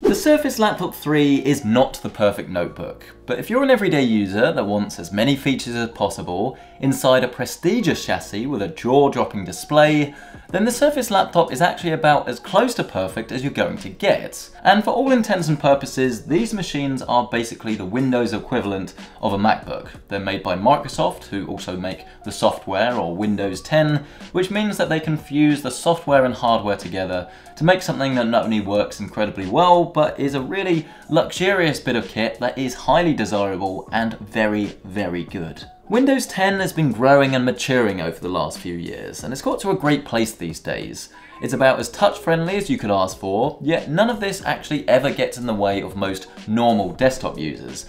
The Surface Laptop 3 is not the perfect notebook, but if you're an everyday user that wants as many features as possible inside a prestigious chassis with a jaw-dropping display, then the Surface Laptop is actually about as close to perfect as you're going to get. And for all intents and purposes, these machines are basically the Windows equivalent of a MacBook. They're made by Microsoft, who also make the software, or Windows 10, which means that they can fuse the software and hardware together to make something that not only works incredibly well, but is a really luxurious bit of kit that is highly desirable and very, very good. Windows 10 has been growing and maturing over the last few years, and it's got to a great place these days. It's about as touch-friendly as you could ask for, yet none of this actually ever gets in the way of most normal desktop users.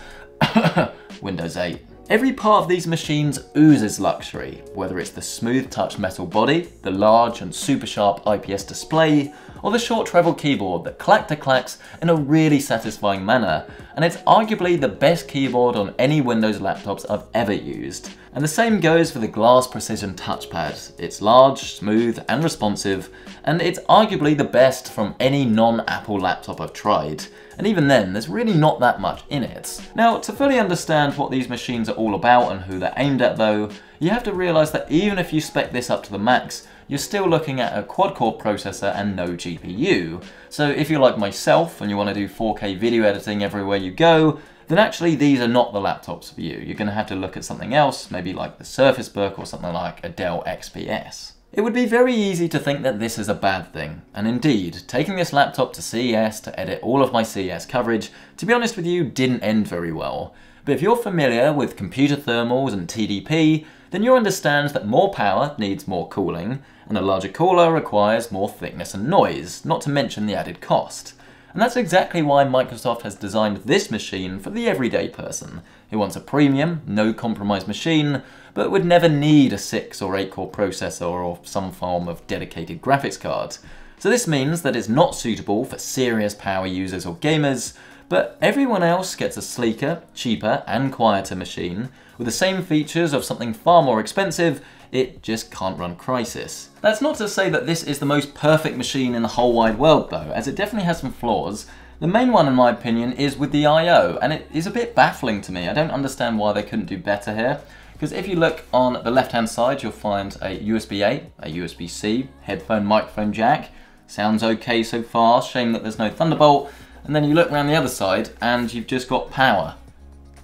Windows 8. Every part of these machines oozes luxury, whether it's the smooth touch metal body, the large and super sharp IPS display, or the short travel keyboard that clacks in a really satisfying manner, and it's arguably the best keyboard on any Windows laptops I've ever used. And the same goes for the Glass Precision touchpad. It's large, smooth and responsive, and it's arguably the best from any non-Apple laptop I've tried. And even then, there's really not that much in it. Now, to fully understand what these machines are all about and who they're aimed at though, you have to realise that even if you spec this up to the max, you're still looking at a quad-core processor and no GPU. So if you're like myself and you want to do 4K video editing everywhere you go, then actually these are not the laptops for you. You're going to have to look at something else, maybe like the Surface Book or something like a Dell XPS. It would be very easy to think that this is a bad thing, and indeed, taking this laptop to CES to edit all of my CES coverage, to be honest with you, didn't end very well. But if you're familiar with computer thermals and TDP, then you'll understand that more power needs more cooling, and a larger cooler requires more thickness and noise, not to mention the added cost. And that's exactly why Microsoft has designed this machine for the everyday person, who wants a premium, no compromise machine, but would never need a 6 or 8 core processor or some form of dedicated graphics card. So this means that it's not suitable for serious power users or gamers, but everyone else gets a sleeker, cheaper and quieter machine with the same features of something far more expensive. It just can't run Crysis. That's not to say that this is the most perfect machine in the whole wide world though, as it definitely has some flaws. The main one in my opinion is with the I/O, and it is a bit baffling to me. I don't understand why they couldn't do better here. Because if you look on the left hand side, you'll find a USB-A, a USB-C, headphone microphone jack. Sounds okay so far, shame that there's no Thunderbolt. And then you look around the other side and you've just got power.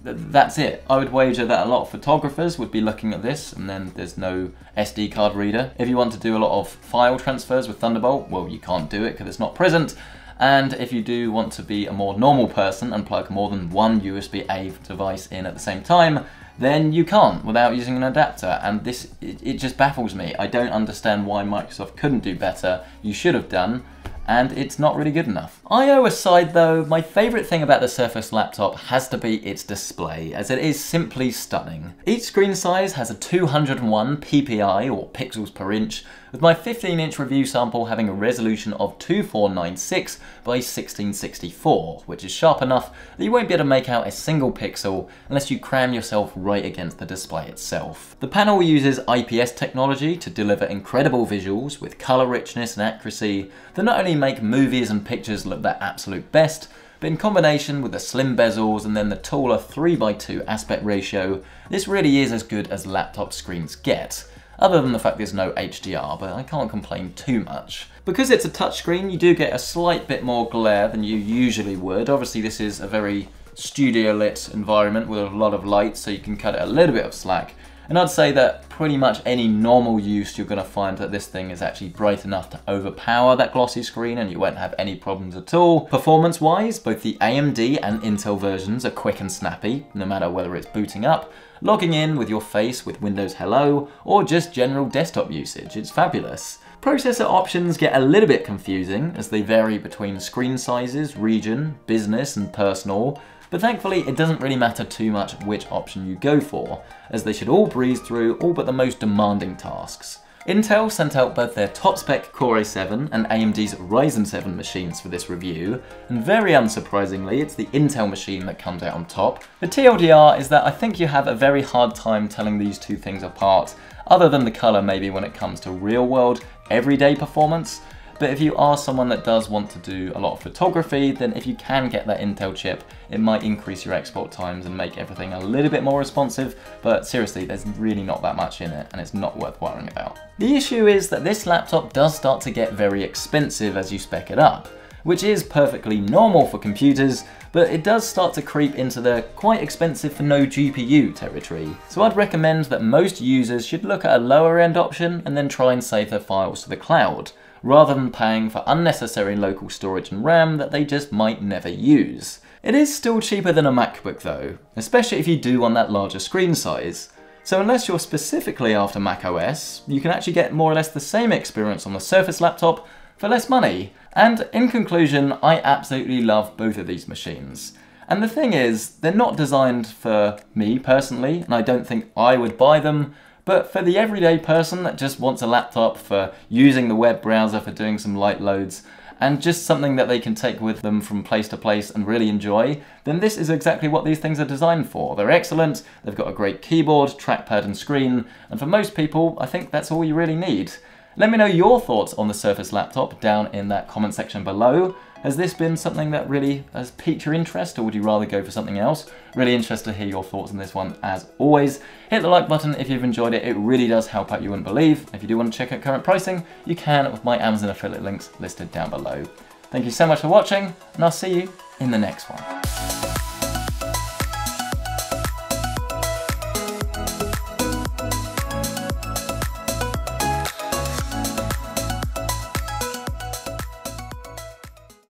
That's it. I would wager that a lot of photographers would be looking at this, and then there's no SD card reader. If you want to do a lot of file transfers with Thunderbolt, well, you can't do it because it's not present. And if you do want to be a more normal person and plug more than one USB-A device in at the same time, then you can't without using an adapter, and this, it just baffles me. I don't understand why Microsoft couldn't do better. You should have done, and it's not really good enough. I/O aside though, my favourite thing about the Surface Laptop has to be its display, as it is simply stunning. Each screen size has a 201 ppi, or pixels per inch, with my 15-inch review sample having a resolution of 2496 by 1664, which is sharp enough that you won't be able to make out a single pixel unless you cram yourself right against the display itself. The panel uses IPS technology to deliver incredible visuals with colour richness and accuracy that not only make movies and pictures look their absolute best, but in combination with the slim bezels and then the taller 3:2 aspect ratio, this really is as good as laptop screens get. Other than the fact there's no HDR, but I can't complain too much. Because it's a touchscreen, you do get a slight bit more glare than you usually would. Obviously this is a very studio lit environment with a lot of light, so you can cut it a little bit of slack. And I'd say that pretty much any normal use, you're going to find that this thing is actually bright enough to overpower that glossy screen and you won't have any problems at all. Performance wise, both the AMD and Intel versions are quick and snappy, no matter whether it's booting up, logging in with your face with Windows Hello, or just general desktop usage. It's fabulous. Processor options get a little bit confusing as they vary between screen sizes, region, business and personal, but thankfully it doesn't really matter too much which option you go for, as they should all breeze through all but the most demanding tasks. Intel sent out both their top-spec Core i7 and AMD's Ryzen 7 machines for this review, and very unsurprisingly, it's the Intel machine that comes out on top. The TLDR is that I think you have a very hard time telling these two things apart, other than the colour maybe when it comes to real-world, everyday performance. but if you are someone that does want to do a lot of photography, then if you can get that Intel chip, it might increase your export times and make everything a little bit more responsive, but seriously, there's really not that much in it, and it's not worth worrying about. The issue is that this laptop does start to get very expensive as you spec it up, which is perfectly normal for computers, but it does start to creep into the quite expensive for no GPU territory. So I'd recommend that most users should look at a lower end option and then try and save their files to the cloud, rather than paying for unnecessary local storage and RAM that they just might never use. It is still cheaper than a MacBook though, especially if you do want that larger screen size. So unless you're specifically after macOS, you can actually get more or less the same experience on the Surface laptop for less money. And in conclusion, I absolutely love both of these machines. And the thing is, they're not designed for me personally, and I don't think I would buy them, but for the everyday person that just wants a laptop for using the web browser, for doing some light loads, and just something that they can take with them from place to place and really enjoy, then this is exactly what these things are designed for. They're excellent, they've got a great keyboard, trackpad and screen, and for most people, I think that's all you really need. Let me know your thoughts on the Surface laptop down in that comment section below. Has this been something that really has piqued your interest, or would you rather go for something else? Really interested to hear your thoughts on this one as always. Hit the like button if you've enjoyed it, it really does help out, you wouldn't believe. If you do want to check out current pricing, you can with my Amazon affiliate links listed down below. Thank you so much for watching, and I'll see you in the next one.